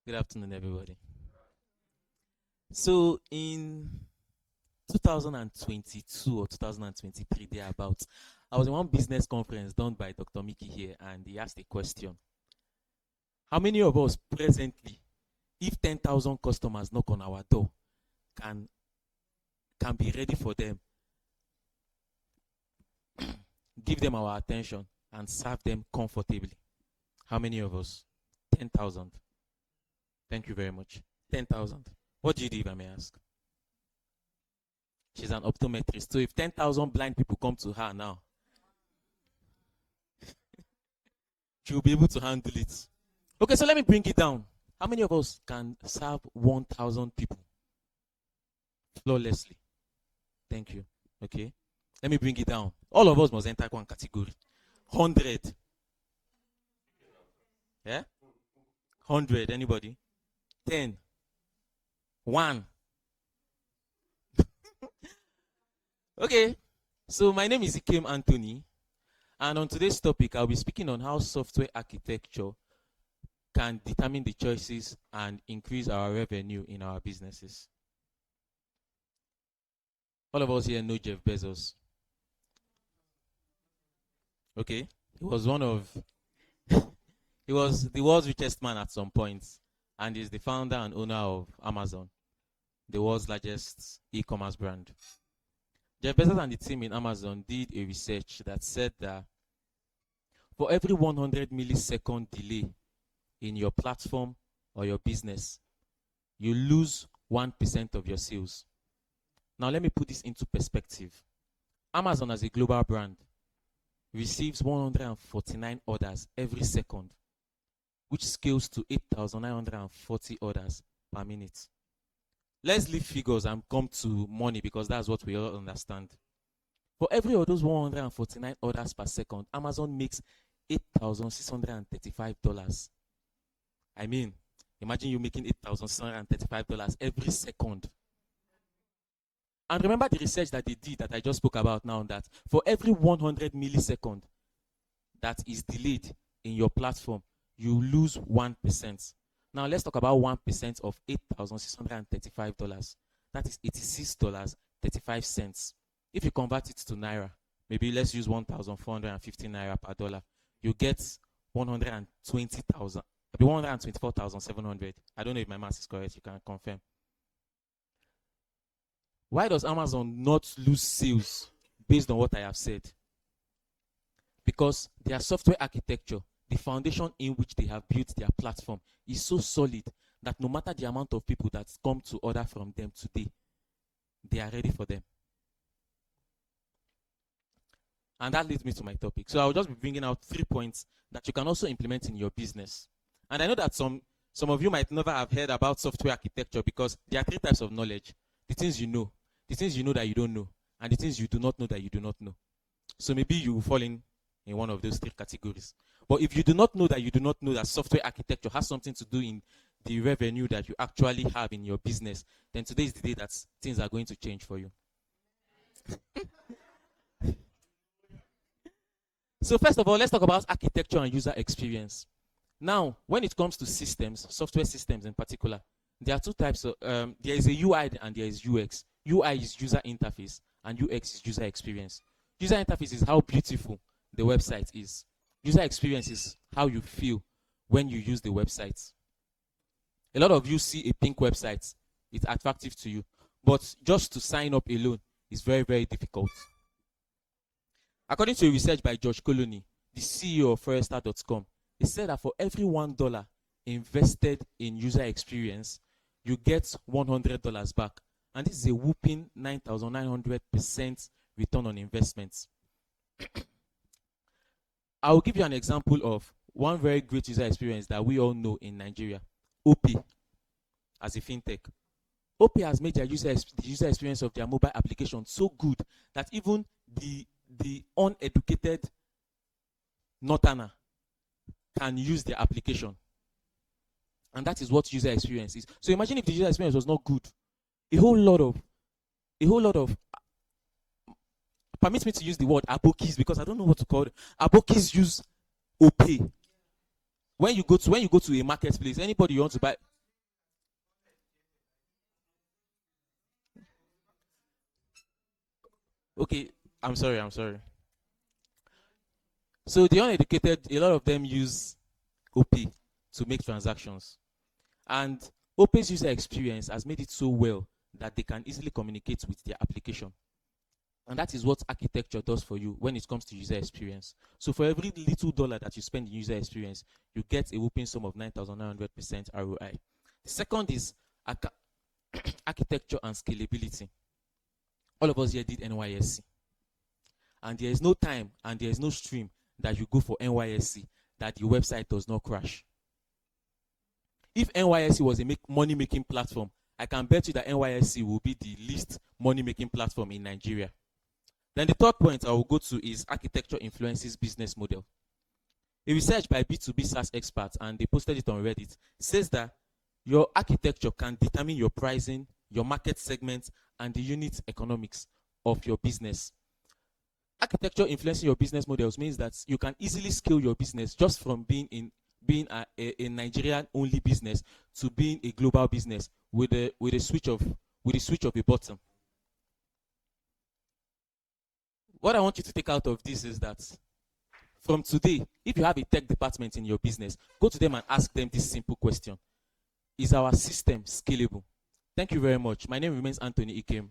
Good afternoon, everybody. So, in 2022 or 2023, thereabouts, I was in one business conference done by Dr. Mickey here, and he asked a question. How many of us presently, if 10,000 customers knock on our door, can can be ready for them, give them our attention, and serve them comfortably? How many of us? 10,000. Thank you very much. 10,000. What do you do, if I may ask? She's an optometrist. So if 10,000 blind people come to her now, she'll be able to handle it. Okay, so let me bring it down. How many of us can serve 1,000 people flawlessly? Thank you. Okay. Let me bring it down. All of us must enter one category. 100. Yeah? 100. Anybody? 10. 1. Okay. So my name is Ikem Anthony. And on today's topic, I'll be speaking on how software architecture can determine the choices and increase our revenue in our businesses. All of us here know Jeff Bezos. Okay? He was one of he was the world's richest man at some point, and is the founder and owner of Amazon, the world's largest e-commerce brand. Jeff Bezos and the team in Amazon did a research that said that for every 100 millisecond delay in your platform or your business, you lose 1% of your sales. Now, let me put this into perspective. Amazon, as a global brand, receives 149 orders every second, which scales to 8,940 orders per minute. Let's leave figures and come to money, because that's what we all understand. For every of those 149 orders per second, Amazon makes $8,635. I mean, imagine you making $8,635 every second. And remember the research that they did that I just spoke about now, that for every 100 millisecond that is delayed in your platform, you lose 1%. Now let's talk about 1% of $8,635. That is $86.35. If you convert it to Naira, maybe let's use 1,450 Naira per dollar, you get 120,000. Maybe 124,700. I don't know if my math is correct. You can confirm. Why does Amazon not lose sales based on what I have said? Because their software architecture, the foundation in which they have built their platform, is so solid that no matter the amount of people that come to order from them today, they are ready for them. And that leads me to my topic. So I'll just be bringing out 3 points that you can also implement in your business. And I know that some of you might never have heard about software architecture, because there are 3 types of knowledge: the things you know that you don't know, and the things you do not know that you do not know. So maybe you will fall in one of those 3 categories. But if you do not know that you do not know that software architecture has something to do in the revenue that you actually have in your business, then today is the day that things are going to change for you. So first of all, let's talk about architecture and user experience. Now, when it comes to systems, software systems in particular, there are 2 types of, there is a UI and there is UX. UI is user interface and UX is user experience. User interface is how beautiful the website is. User experience is how you feel when you use the website. A lot of you see a pink website, it's attractive to you, but just to sign up alone is very, very difficult. According to a research by George Colony, the CEO of Forrester.com, he said that for every $1 invested in user experience, you get $100 back. And this is a whooping 9,900% return on investment. I will give you an example of one very great user experience that we all know in Nigeria, OP, as a fintech. OP has made their the user experience of their mobile application so good that even the uneducated northerner can use their application. And that is what user experience is. So imagine if the user experience was not good. A whole lot of permit me to use the word abokis, because I don't know what to call it. Abokis use OP. when you go to a marketplace, anybody you want to buy. Okay, I'm sorry. So the uneducated, a lot of them use OP to make transactions. And OP's user experience has made it so well that they can easily communicate with their application. And that is what architecture does for you when it comes to user experience. So for every little dollar that you spend in user experience, you get a whopping sum of 9,900% ROI. The second is architecture and scalability. All of us here did NYSC. And there is no time and there is no stream that you go for NYSC that the website does not crash. If NYSC was a money-making platform, I can bet you that NYSC will be the least money-making platform in Nigeria. Then the third point I will go to is architecture influences business model. A research by B2B SaaS experts, and they posted it on Reddit, says that your architecture can determine your pricing, your market segment, and the unit economics of your business. Architecture influencing your business models means that you can easily scale your business just from being a Nigerian only business to being a global business with a switch of a button. What I want you to take out of this is that from today, if you have a tech department in your business, go to them and ask them this simple question: is our system scalable? Thank you very much. My name remains Anthony Ikem.